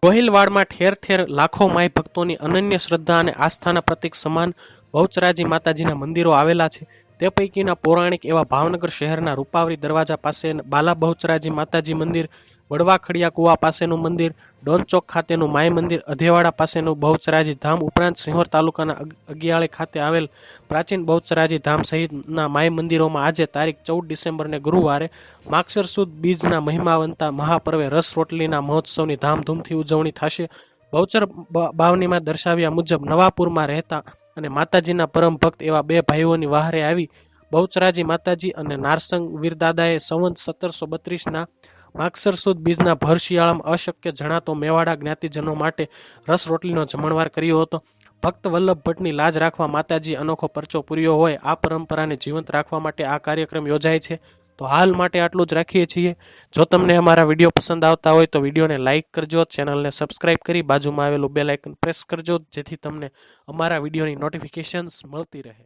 ગોહિલવાડમાં ઠેર ઠેર લાખો માઈ ભક્તોની અનન્ય શ્રદ્ધા અને આસ્થાના પ્રતીક સમાન બહુચરાજી માતાજીના મંદિરો આવેલા છે. તે પૈકીના પૌરાણિક એવા ભાવનગર શહેરના રૂપાવરી દરવાજા પાસે બાલા બહુચરાજી માતાજી મંદિર, વડવા ખડિયા કુવા પાસેનું મંદિર, ડોનચોક ખાતેનું માઈ મંદિર, અધેવાડા પાસેનું બહુચરાજી ધામ ઉપરાંત સિંહોર તાલુકાના અગિયાળી ખાતે આવેલ પ્રાચીન બહુચરાજી ધામ સહિતના માઈ મંદિરોમાં આજે તારીખ 14 ડિસેમ્બરને ગુરુવારે માગશર સુદ બીજના મહિમાવંતા મહાપર્વે રસ રોટલીના મહોત્સવની ધામધૂમથી ઉજવણી થશે. બહુચર બાવનીમાં દર્શાવ્યા મુજબ નવાપુરમાં રહેતા અને માતાજીના પરમ ભક્ત એવા બે ભાઈઓની વહારે આવી બહુચરાજી માતાજી અને નારસંગ વીરદાદાએ સંવંત 1732ના માગશર સુદ બીજના ભર શિયાળામાં અશક્ય જણાતો મેવાડા જ્ઞાતિજનો માટે રસ રોટલીનો જમણવાર કર્યો હતો. ભક્ત વલ્લભ ભટ્ટની લાજ રાખવા માતાજી અનોખો પરચો પૂર્યો હોય આ પરંપરાને જીવંત રાખવા માટે આ કાર્યક્રમ યોજાય છે. તો હાલ માટે આટલું જ રાખીએ છીએ. જો તમને અમારા વિડીયો પસંદ આવતા હોય તો વિડીયોને લાઇક કરજો, ચેનલને સબસ્ક્રાઇબ કરી બાજુમાં આવેલું બેલ આઇકન પ્રેસ કરજો જેથી તમને અમારા વિડીયોની નોટિફિકેશન્સ મળતી રહે.